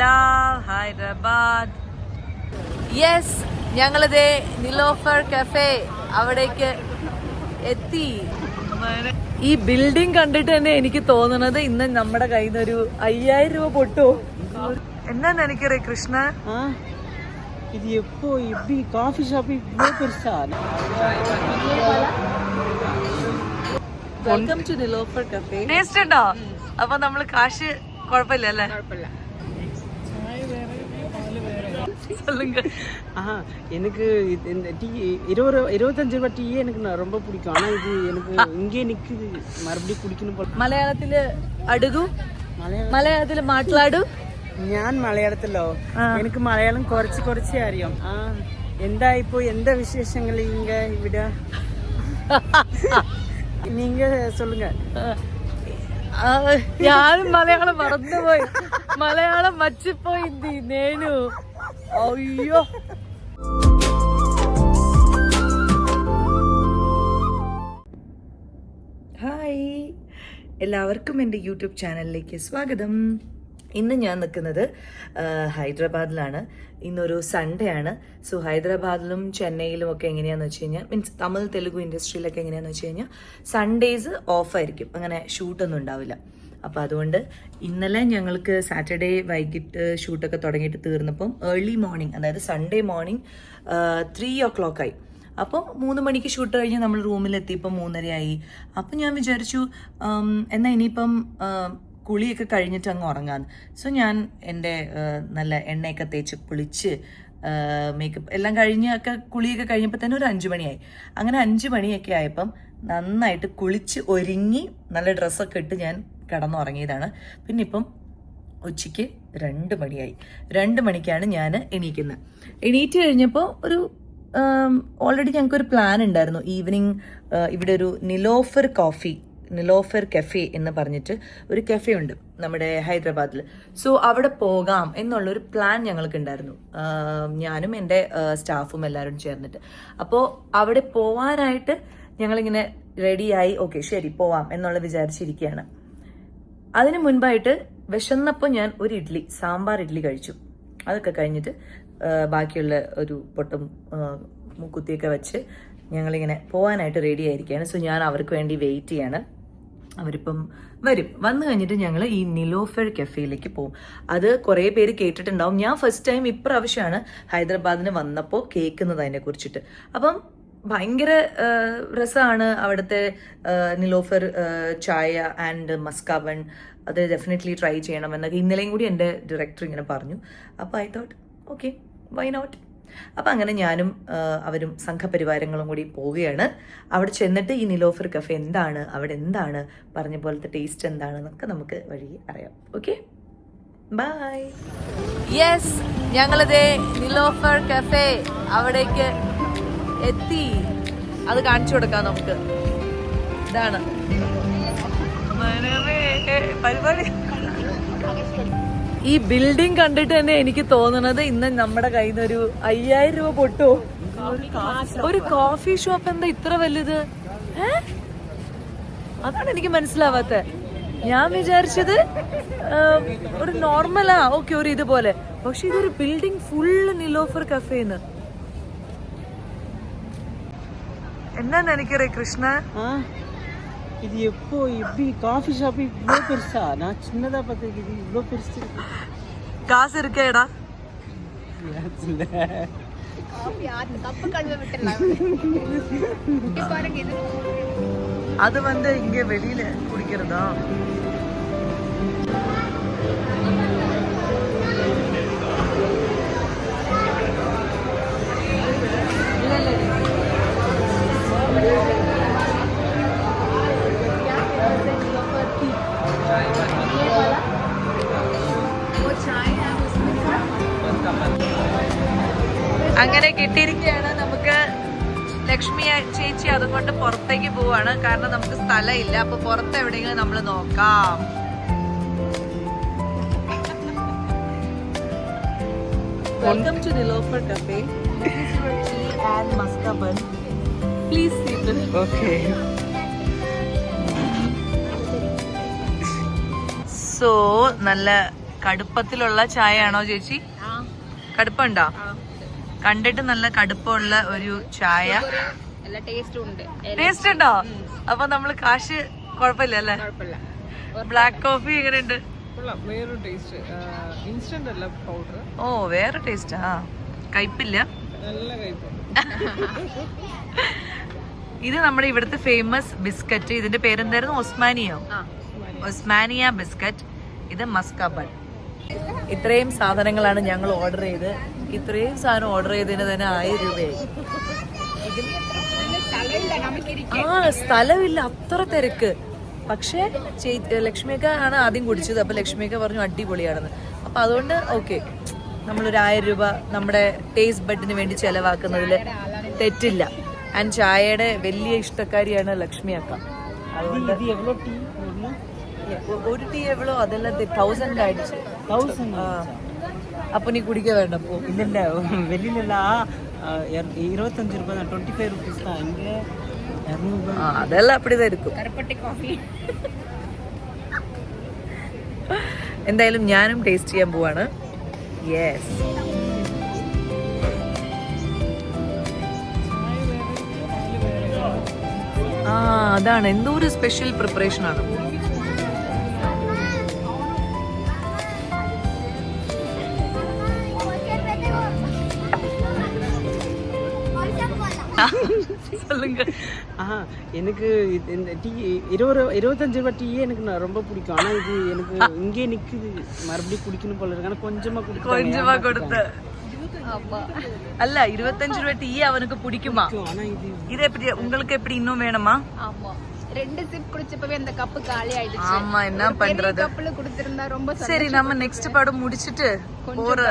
love Hyderabad. Yes, ഞങ്ങളിതേ Niloufer cafe അവിടേക്ക് എത്തി. ഈ ബിൽഡിംഗ് കണ്ടിട്ട് തന്നെ എനിക്ക് തോന്നുന്നത് ഇന്ന് നമ്മുടെ കയ്യിൽ നിന്ന് ഒരു 5000 രൂപ പൊട്ടോ എന്നാന്ന് എനിക്കറിയാം കൃഷ്ണ. ഇത് എപ്പോ ഈ coffee shop welcome to Niloufer cafe. Taste ഉണ്ടോ? അപ്പൊ നമ്മള് കാശ് കുഴപ്പമില്ല അല്ലേ? எனக்கு டீ 25 ரூபாய் டீ எனக்கு ரொம்ப பிடிக்கும். ஆனா இது எனக்கு இங்கே நிக்குது, மறுபடியும் குடிக்கணும் போல. മലയാളത്തില് അടുകു, മലയാളത്തില് മാట్లాടു. ഞാൻ മലയാളത്തിലോ? എനിക്ക് മലയാളം കുറച്ച് അറിയാം. എന്താ ഇപ്പൊ എന്താ വിശേഷങ്ങൾ ഇങ്ങ ഇവിടെ? நீங்க சொல்லுங்க. ഞാനും മലയാളം മറന്നുപോയി. മലയാളം മച്ചിപ്പോയി നേനു. അയ്യോ, ഹായ്, എല്ലാവർക്കും എൻ്റെ യൂട്യൂബ് ചാനലിലേക്ക് സ്വാഗതം. ഇന്ന് ഞാൻ നിൽക്കുന്നത് ഹൈദരാബാദിലാണ്. ഇന്നൊരു സൺഡേ ആണ്. സോ ഹൈദരാബാദിലും ചെന്നൈയിലും ഒക്കെ എങ്ങനെയാണെന്ന് വെച്ച് കഴിഞ്ഞാൽ, മീൻസ് തമിഴ് തെലുഗു ഇൻഡസ്ട്രിയിലൊക്കെ എങ്ങനെയാണെന്ന് വെച്ച് കഴിഞ്ഞാൽ സൺഡേസ് ഓഫായിരിക്കും, അങ്ങനെ ഷൂട്ടൊന്നും ഉണ്ടാവില്ല. അപ്പോൾ അതുകൊണ്ട് ഇന്നലെ ഞങ്ങൾക്ക് സാറ്റർഡേ വൈകിട്ട് ഷൂട്ടൊക്കെ തുടങ്ങിയിട്ട് തീർന്നപ്പം ഏർലി മോർണിംഗ്, അതായത് സൺഡേ മോർണിംഗ് 3 o'clock ആയി. അപ്പോൾ 3 മണിക്ക് ഷൂട്ട് കഴിഞ്ഞ് നമ്മൾ റൂമിലെത്തിയപ്പോൾ 3:30 ആയി. അപ്പം ഞാൻ വിചാരിച്ചു എന്നാൽ ഇനിയിപ്പം കുളിയൊക്കെ കഴിഞ്ഞിട്ട് അങ്ങ് ഉറങ്ങാന്ന്. സോ ഞാൻ എൻ്റെ നല്ല എണ്ണയൊക്കെ തേച്ച് കുളിച്ച് മേക്കപ്പ് എല്ലാം കഴിഞ്ഞൊക്കെ കുളിയൊക്കെ കഴിഞ്ഞപ്പോൾ തന്നെ ഒരു 5 മണിയായി. അങ്ങനെ 5 മണിയൊക്കെ ആയപ്പം നന്നായിട്ട് കുളിച്ച് ഒരുങ്ങി നല്ല ഡ്രസ്സൊക്കെ ഇട്ട് ഞാൻ കിടന്നുറങ്ങിയതാണ്. പിന്നെ ഇപ്പം ഉച്ചയ്ക്ക് 2 മണിയായി. 2 മണിക്കാണ് ഞാൻ എണീക്കുന്നത്. എണീറ്റ് കഴിഞ്ഞപ്പോൾ ഒരു ഓൾറെഡി ഞങ്ങൾക്കൊരു പ്ലാൻ ഉണ്ടായിരുന്നു. ഈവനിങ് ഇവിടെ ഒരു നിലോഫർ കഫേ എന്ന് പറഞ്ഞിട്ട് ഒരു കഫേ ഉണ്ട് നമ്മുടെ ഹൈദരാബാദിൽ. സോ അവിടെ പോകാം എന്നുള്ളൊരു പ്ലാൻ ഞങ്ങൾക്ക് ഉണ്ടായിരുന്നു, ഞാനും എൻ്റെ സ്റ്റാഫും എല്ലാവരും ചേർന്നിട്ട്. അപ്പോൾ അവിടെ പോവാനായിട്ട് ഞങ്ങളിങ്ങനെ റെഡിയായി. ഓക്കെ ശരി പോവാം എന്നുള്ള വിചാരിച്ചിരിക്കുകയാണ്. അതിന് മുൻപായിട്ട് വിശന്നപ്പോൾ ഞാൻ ഒരു സാമ്പാർ ഇഡ്ഡലി കഴിച്ചു. അതൊക്കെ കഴിഞ്ഞിട്ട് ബാക്കിയുള്ള ഒരു പൊട്ടും കുത്തിയൊക്കെ വെച്ച് ഞങ്ങളിങ്ങനെ പോകാനായിട്ട് റെഡി ആയിരിക്കുകയാണ്. സോ ഞാൻ അവർക്ക് വേണ്ടി വെയിറ്റ് ചെയ്യാണ്. അവരിപ്പം വന്നു കഴിഞ്ഞിട്ട് ഞങ്ങൾ ഈ നിലോഫർ കഫേയിലേക്ക് പോകും. അത് കുറേ പേര് കേട്ടിട്ടുണ്ടാവും. ഞാൻ ഫസ്റ്റ് ടൈം ഇപ്രാവശ്യമാണ് ഹൈദരാബാദിന് വന്നപ്പോൾ കേൾക്കുന്നത് അതിനെ കുറിച്ചിട്ട്. അപ്പം ഭയങ്കര രസമാണ് അവിടുത്തെ നിലോഫർ ചായ ആൻഡ് മസ്കാബൺ. അത് ഡെഫിനറ്റ്ലി ട്രൈ ചെയ്യണം എന്നൊക്കെ ഇന്നലെയും കൂടി എൻ്റെ ഡയറക്ടർ ഇങ്ങനെ പറഞ്ഞു. അപ്പോൾ I thought okay why not. അപ്പം അങ്ങനെ ഞാനും അവരും സംഘപരിവാരങ്ങളും കൂടി പോവുകയാണ്. അവിടെ ചെന്നിട്ട് ഈ നിലോഫർ കഫേ എന്താണ്, അവിടെ എന്താണ്, പറഞ്ഞ പോലത്തെ ടേസ്റ്റ് എന്താണെന്നൊക്കെ നമുക്ക് വഴി അറിയാം. Okay bye. യെസ്, ഞങ്ങളിതേ നിലോഫർ കഫേ അവിടേക്ക് എത്തി. അത് കാണിച്ചു കൊടുക്കാം നമുക്ക്. ഇതാണ് പരിപാടി. ഈ ബിൽഡിംഗ് കണ്ടിട്ട് തന്നെ എനിക്ക് തോന്നുന്നത് ഇന്ന് നമ്മുടെ കയ്യിൽ നിന്ന് ഒരു 5000 രൂപ പൊട്ടോ. ഒരു കോഫി ഷോപ്പ് എന്താ ഇത്ര വലുത്? അതാണ് എനിക്ക് മനസ്സിലാവാത്ത. ഞാൻ വിചാരിച്ചത് ഒരു നോർമലാ, ഓക്കെ ഒരു ഇതുപോലെ, പക്ഷെ ഇതൊരു ബിൽഡിംഗ് ഫുള്ള് നിലോഫർ കഫേന്ന്. എന്നാന്ന് എനിക്കറിയാം കൃഷ്ണ. இது எப்போ இப்படி காஃபி ஷாப் இவ்வளோ பெருசா? நான் சின்னதா பார்த்தது, இது இவ்வளோ பெருசு. காசு இருக்கேடா? அது வந்து இங்க வெளியில குடிக்கிறதா? അങ്ങനെ കിട്ടിയിരിക്കുകയാണ് നമുക്ക്. ലക്ഷ്മി ചേച്ചി അതുകൊണ്ട് പുറത്തേക്ക് പോവാണ്, കാരണം നമുക്ക് സ്ഥലമില്ല. അപ്പൊ പുറത്ത് എവിടെയെങ്കിലും നമ്മൾ നോക്കാം. Welcome to Niloufer cafe. and Maskaban. Please sit. Okay. So, നല്ല കടുപ്പത്തിലുള്ള ചായ ആണോ ചേച്ചി? കടുപ്പുണ്ടോ? കണ്ടിട്ട് നല്ല കടുപ്പമുള്ള ഒരു ചായ. ടേസ്റ്റ് ഉണ്ടോ? അപ്പൊ നമ്മള് കാശ് കുഴപ്പമില്ല അല്ലേ? ബ്ലാക്ക് കോഫി എങ്ങനെയുണ്ട്? ഓ വേറെ ടേസ്റ്റ്. ആ കയ്പില്ല. ഇത് നമ്മുടെ ഇവിടുത്തെ ഫേമസ് ബിസ്ക്കറ്റ്. ഇതിന്റെ പേരെന്തായിരുന്നു? ഒസ്മാനിയ ബിസ്ക്കറ്റ്. ഇത് മസ്ക ബൺ. ഇത്രയും സാധനങ്ങളാണ് ഞങ്ങൾ ഓർഡർ ചെയ്ത്. ഇത്രയും സാധനം ഓർഡർ ചെയ്തതിന് തന്നെ 1000 രൂപയായി. സ്ഥലമില്ല, അത്ര തിരക്ക്. പക്ഷേ ലക്ഷ്മിയൊക്കെ ആണ് ആദ്യം കുടിച്ചത്. അപ്പൊ ലക്ഷ്മിയൊക്കെ പറഞ്ഞു അടിപൊളിയാണെന്ന്. അപ്പൊ അതുകൊണ്ട് ഓക്കെ, നമ്മളൊരു 1000 രൂപ നമ്മുടെ ടേസ്റ്റ് ബഡിന് വേണ്ടി ചെലവാക്കുന്നതിൽ തെറ്റില്ല. ആൻഡ് ചായയുടെ വലിയ ഇഷ്ടക്കാരിയാണ് ലക്ഷ്മി അക്ക. അതുകൊണ്ട് ഒരു ടീ എവ്വളോ അതെല്ലാം 1000 ആയിട്ട്. അപ്പൊ നീ കുടിക്ക വേണ്ട പോ. ഇല്ല വെളിയിലല്ല 25 രൂപ 25 റുപ്പീസ് അതെല്ലാം അപ്പടിതായിരിക്കും. എന്തായാലും ഞാനും ടേസ്റ്റ് ചെയ്യാൻ പോവാണ്. യെസ്, അതാണ് എന്തോ ഒരു സ്പെഷ്യൽ പ്രിപ്പറേഷൻ ആണ്. எனக்கு டீ 25 ரூபா டீயே எனக்கு ரொம்ப பிடிக்கும். ஆனா இது எனக்கு இங்கே நிக்குது, மறுபடியும் குடிக்கணும் போல இருக்கு. ஆனா கொஞ்சமா கொடுத்து அல்ல 25 ரூபா டீ அவனுக்கு பிடிக்குமா? இது எப்படி உங்களுக்கு எப்படி இன்னும் வேணுமா? ஆமா, 2 சிப் குடிச்சப்பவே அந்த கப் காலி ஆயிடுச்சு. ஆமா, என்ன பண்றது? கப்ல குடிச்சிருந்தா ரொம்ப சரி, நம்ம நெக்സ്റ്റ് படம் முடிச்சிட்டு ஒரு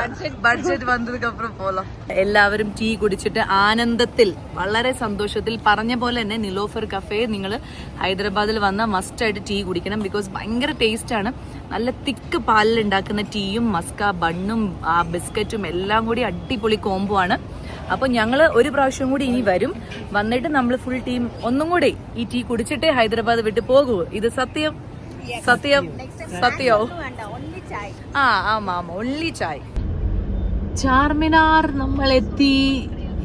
ബഡ്ജറ്റ് വന്നതിന് അപ്പുറം പോലാം. എല്ലാവരും ടീ കുടിച്ചിട്ട് ആനന്ദത്തിൽ, വളരെ സന്തോഷത്തിൽ, പറഞ്ഞ പോലെ തന്നെ നിലോഫർ കഫേ നിങ്ങൾ ഹൈദരാബാദിൽ വന്നാൽ മസ്റ്റ് ആയിട്ട് ടീ കുടിക്കണം. ബിക്കോസ് ഭയങ്കര ടേസ്റ്റ് ആണ്. നല്ല തിക്ക് പാലിൽ ഉണ്ടാക്കുന്ന ടീയും മസ്ക ബണ്ണും ആ ബിസ്ക്കറ്റും എല്ലാം കൂടി അടിപൊളി കോംബോ ആണ്. അപ്പൊ ഞങ്ങള് ഒരു പ്രാവശ്യം കൂടി ഇനി വരും. വന്നിട്ട് നമ്മൾ ഫുൾ ടീം ഒന്നും കൂടി ഈ ടീ കുടിച്ചിട്ടേ ഹൈദരാബാദ് വിട്ട് പോകൂ. ഇത് സത്യം സത്യം സത്യോ? ആമാ, ഒൺലി ചായ്. ചാർമിനാർ നമ്മൾ എത്തി.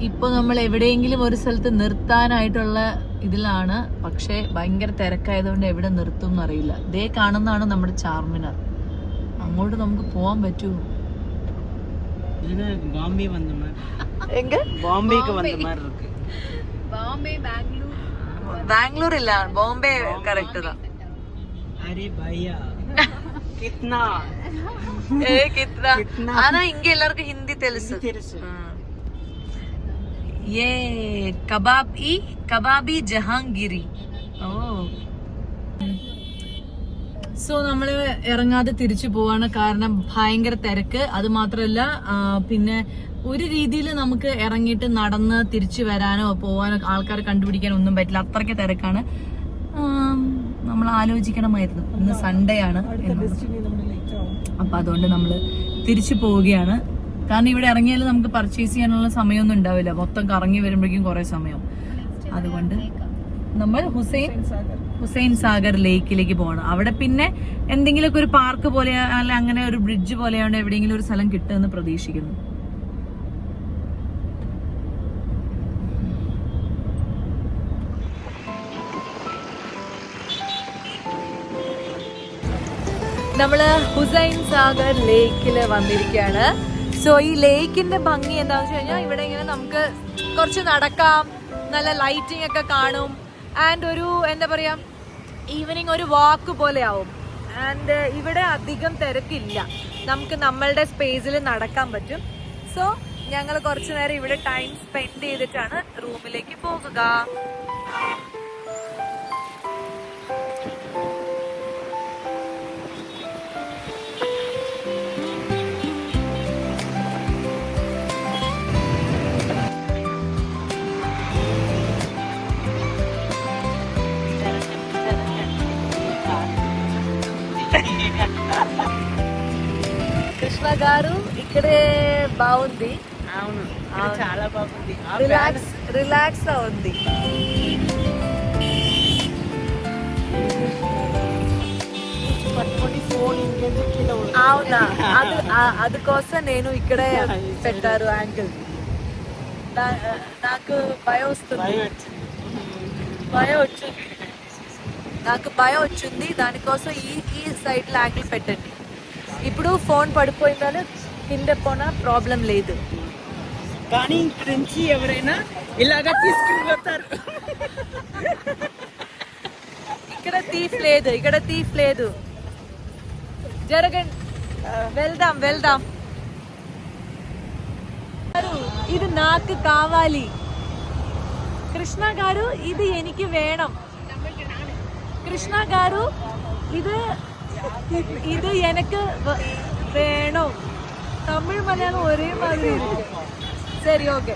ഇപ്പൊ നമ്മൾ എവിടെയെങ്കിലും ഒരു സ്ഥലത്ത് നിർത്താനായിട്ടുള്ള ഇതിലാണ്. പക്ഷെ ഭയങ്കര തിരക്കായതുകൊണ്ട് എവിടെ നിർത്തും എന്നറിയില്ല. ദേ കാണുന്നതാണ് നമ്മുടെ ചാർമിനാർ. അങ്ങോട്ട് നമുക്ക് പോവാൻ പറ്റുമോ? பாம்பே வந்த மாதிரி. எங்க? பாம்பேக்கு வந்த மாதிரி இருக்கு. பாம்பே, பெங்களூர் இல்ல, பாம்பே கரெக்ட் தான். அரே பையா कितना कितना ஆனா இங்க எல்லாருக்கும் ஹிந்தி తెలుసు. ये കബാബി ജഹാംഗീരി. ഓ, സോ നമ്മള് ഇറങ്ങാതെ തിരിച്ചു പോവാണ്. കാരണം ഭയങ്കര തിരക്ക്. അത് മാത്രല്ല, പിന്നെ ഒരു രീതിയിൽ നമുക്ക് ഇറങ്ങിയിട്ട് നടന്ന് തിരിച്ചു വരാനോ പോവാനോ ആൾക്കാരെ കണ്ടുപിടിക്കാനോ ഒന്നും പറ്റില്ല. അത്രയ്ക്ക് തിരക്കാണ്. നമ്മൾ ആലോചിക്കണമായിരുന്നു, ഇന്ന് സൺഡേ ആണ്. അപ്പൊ അതുകൊണ്ട് നമ്മള് തിരിച്ചു പോവുകയാണ്. കാരണം ഇവിടെ ഇറങ്ങിയാലും നമുക്ക് പർച്ചേസ് ചെയ്യാനുള്ള സമയമൊന്നും ഉണ്ടാവില്ല. മൊത്തം കറങ്ങി വരുമ്പോഴേക്കും കുറെ സമയം. അതുകൊണ്ട് നമ്മൾ ഹുസൈൻ സാഗർ ലേക്കിലേക്ക് പോകണം. അവിടെ പിന്നെ എന്തെങ്കിലുമൊക്കെ ഒരു പാർക്ക് പോലെ അല്ല അങ്ങനെ ഒരു ബ്രിഡ്ജ് പോലെയാണ് എവിടെയെങ്കിലും ഒരു സ്ഥലം കിട്ടുമെന്ന് പ്രതീക്ഷിക്കുന്നു. നമ്മള് ഹുസൈൻ സാഗർ ലേക്കില് വന്നിരിക്കുകയാണ്. സോ ഈ ലേക്കിന്റെ ഭംഗി എന്താണെന്ന് വെച്ച് കഴിഞ്ഞാൽ ഇവിടെ ഇങ്ങനെ നമുക്ക് കുറച്ച് നടക്കാം, നല്ല ലൈറ്റിംഗ് ഒക്കെ കാണും. ആൻഡ് ഒരു എന്താ പറയാ, ഈവനിങ് ഒരു വാക്ക് പോലെ ആവും. ആൻഡ് ഇവിടെ അധികം തിരക്കില്ല, നമുക്ക് നമ്മളുടെ സ്പേസിൽ നടക്കാൻ പറ്റും. സോ ഞങ്ങൾ കുറച്ചു നേരം ഇവിടെ ടൈം സ്പെൻഡ് ചെയ്തിട്ടാണ് റൂമിലേക്ക് പോകുക. కృష్ణ గారు ఇక్కడే బాగుంది. అవును, చాలా బాగుంది. రిలాక్స్ అవుంది. పట్టుకొని ఫోన్ ఇంకెందుకు కింద అవునా అది కోసం నేను ఇక్కడే పెట్టారు యాంగిల్. నాకు భయం వస్తుంది, నాకు భయం వచ్చింది, దానికోసం ఈ సైడ్ లో యాంగిల్ పెట్టండి. ఇప్పుడు ఫోన్ పడిపోయిందని కింద పోనా ప్రాబ్లం లేదు, కానీ ఇక్కడ నుంచి ఎవరైనా ఇలాగా తీసుకుని పోతారు. ఇక్కడ తీఫ్ లేదు. జరగండి, వెళ్దాం. ఇది నాకు కావాలి. కృష్ణ గారు ఇది എനിക്ക് വേണം. കൃഷ്ണ ഗാരു ഇത് എനിക്ക് വേണം. തമിഴ് മലയാളം ഒരേ മാതിരി ഇരിക്കും. ശരി, ഓക്കെ.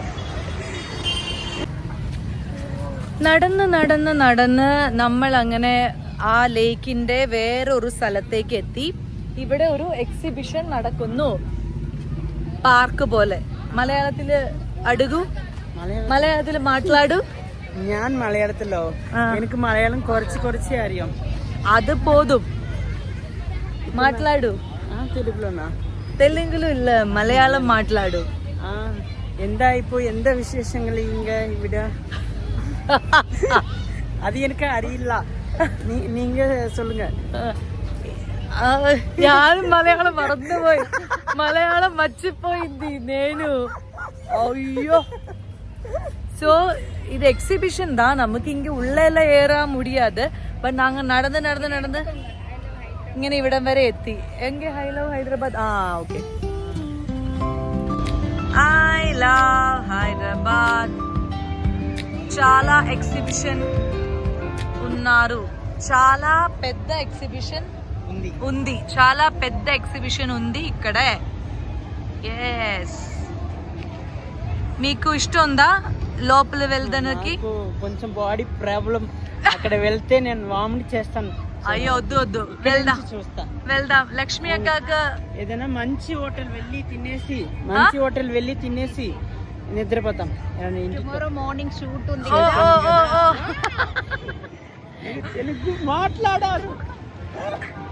നടന്ന് നമ്മൾ അങ്ങനെ ആ ലേക്കിന്റെ വേറൊരു സ്ഥലത്തേക്ക് എത്തി. ഇവിടെ ഒരു എക്സിബിഷൻ നടക്കുന്നു, പാർക്ക് പോലെ. മലയാളത്തില് അടുകു, മലയാളത്തില് മാట్లాടു. ഞാൻ മലയാളത്തിലോ? എനിക്ക് മലയാളം കുറച്ച് അറിയാം. അത് പോതും, മാట్లాടു. తెలుగులోనా? തെലുങ്കിലും ഇല്ല, മലയാളം മാట్లాടു. എന്താ ഇപ്പൊ എന്താ വിശേഷങ്ങൾ ഇവിടെ? അത് എനിക്ക് അറിയില്ല, നീങ്ക சொல்லுங்க. ഞാനും മലയാളം മറന്നുപോയി, മലയാളം മച്ചിപ്പോയി നേനു. അയ്യോ. സോ ഇത് എക്സിബിഷൻ താ, നമുക്ക് ഇങ്ങ ഉള്ളെല്ലാം ഏറാൻ മുടിയാതെ. ബട്ട് നാങ്ക നടന്ന് ഇങ്ങനെ ഇവിടം വരെ എത്തി. എങ്കിൽ I love Hyderabad. Okay. I love Hyderabad. చాలా ఎగ్జిబిషన్ ఉన్నారు, చాలా పెద్ద ఎగ్జిబిషన్ ఉంది, చాలా పెద్ద ఎగ్జిబిషన్ ఉంది ఇక్కడ. ఎస్, మీకు ఇష్టం ఉందా లోపల వెళ్దానికి? కొంచెం బాడీ ప్రాబ్లం, అక్కడ వెళ్తే నేను వామిట్ చేస్తాను. అయ్యో వద్దు, వెళ్దాం. లక్ష్మి అక్క ఏదైనా మంచి హోటల్ వెళ్ళి తినేసి నిద్రపోతాం. మార్నింగ్ షూట్ ఉంది. తెలుగు మాట్లాడారు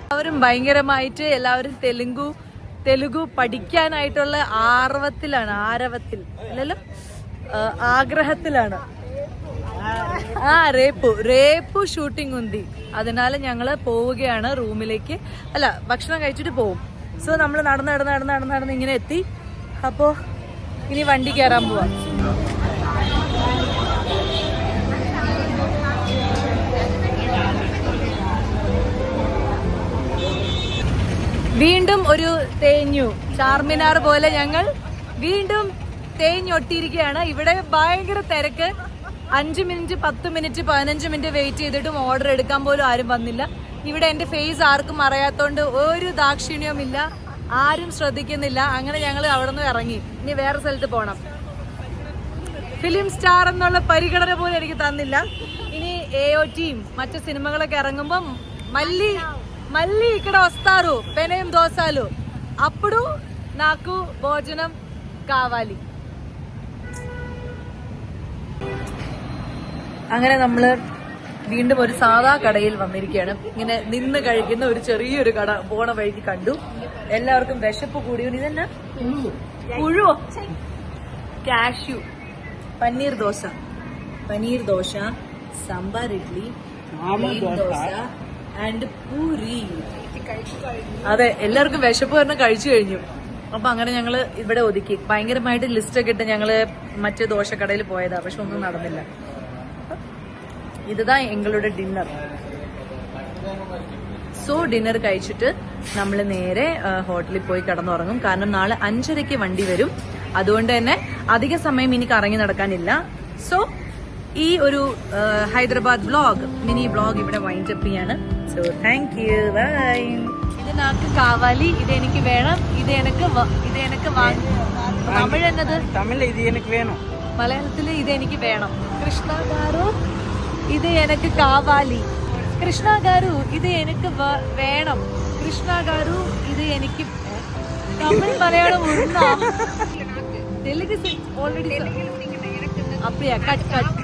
എല്ലാവരും ഭയങ്കരമായിട്ട്. എല്ലാവരും തെലുഗു പഠിക്കാനായിട്ടുള്ള ആരവത്തിൽ അല്ലല്ലോ, ആഗ്രഹത്തിലാണ്. రేపు ഷൂട്ടിംഗ് ഉണ്ട്, അതിനാൽ ഞങ്ങള് പോവുകയാണ് റൂമിലേക്ക്. അല്ല, ഭക്ഷണം കഴിച്ചിട്ട് പോവും. സോ നമ്മൾ നടന്ന് ഇങ്ങനെ എത്തി. അപ്പോ ഇനി വണ്ടി കയറാൻ പോവാം. വീണ്ടും ഒരു തേഞ്ഞു, ചാർമിനാർ പോലെ ഞങ്ങൾ വീണ്ടും തേഞ്ഞൊട്ടിയിരിക്കുകയാണ്. ഇവിടെ ഭയങ്കര തിരക്ക്. 5 മിനിറ്റ് 10 മിനിറ്റ് 15 മിനിറ്റ് വെയിറ്റ് ചെയ്തിട്ടും ഓർഡർ എടുക്കാൻ പോലും ആരും വന്നില്ല. ഇവിടെ എന്റെ ഫേസ് ആർക്കും അറിയാത്തോണ്ട് ഒരു ദാക്ഷിണ്യവും ഇല്ല, ആരും ശ്രദ്ധിക്കുന്നില്ല. അങ്ങനെ ഞങ്ങൾ അവിടെ നിന്ന് ഇറങ്ങി. ഇനി വേറെ സ്ഥലത്ത് പോണം. ഫിലിം സ്റ്റാർ എന്നുള്ള പരിഗണന പോലും എനിക്ക് തന്നില്ല. ഇനി AOTയും മറ്റു സിനിമകളൊക്കെ ഇറങ്ങുമ്പം మళ్ళీ ఇక్కడ వస్తారు పెనేం దోసాలు, అప్పుడు నాకు భోజనం కావాలి. അങ്ങനെ നമ്മള് വീണ്ടും ഒരു സാധാ കടയിൽ വന്നിരിക്കുകയാണ്. ഇങ്ങനെ നിന്ന് കഴിക്കുന്ന ഒരു ചെറിയൊരു കട പോണ വഴിക്ക് കണ്ടു. എല്ലാവർക്കും വിശപ്പ് കൂടി. ഇതെന്നാ പുഴുവോ? കാഷ്യൂ. പനീർ ദോശ, സാമ്പാർ ഇഡ്ലി, ദോശ ആൻഡ് പൂരി. അതെ, എല്ലാവർക്കും വിശപ്പ് പറഞ്ഞ് കഴിച്ചു കഴിഞ്ഞു. അപ്പൊ അങ്ങനെ ഞങ്ങള് ഇവിടെ ഒതുക്കി. ഭയങ്കരമായിട്ട് ലിസ്റ്റൊക്കെ ഇട്ട് ഞങ്ങള് മറ്റേ ദോശക്കടയിൽ പോയതാ, പക്ഷെ ഒന്നും നടന്നില്ല. ഇതാ എങ്ങളുടെ ഡിന്നർ. സോ ഡിന്നർ കഴിച്ചിട്ട് നമ്മൾ നേരെ ഹോട്ടലിൽ പോയി കിടന്നുറങ്ങും. കാരണം നാളെ 5:30 വണ്ടി വരും. അതുകൊണ്ട് തന്നെ അധിക സമയം ഇനി കറങ്ങി നടക്കാനില്ല. സോ ഈ ഒരു ഹൈദരാബാദ് മിനി വ്ലോഗ് ഇവിടെ വൈൻഡപ്പ് ചെയ്യാണ്. So thank you, bye. ഇത് നാക്ക് കാവാലി, ഇത് എനിക്ക് വേണം, ഇത് എനിക്ക് തമിഴ് എന്നത് തമിഴ് ഇത് എനിക്ക് വേണം, മലയാളത്തില് ഇത് എനിക്ക് വേണം. കൃഷ്ണ ഗാരു ഇത് എനിക്ക് കാവാലി. കൃഷ്ണ ഗാരു ഇത് എനിക്ക് വേണം. കൃഷ്ണ ഗാരു ഇത് എനിക്ക്. തമിഴ് മലയാളം ഉണ്ടോ? തെലുങ്ക് ഓൾറെഡി. അപ്പയാ കട്ട്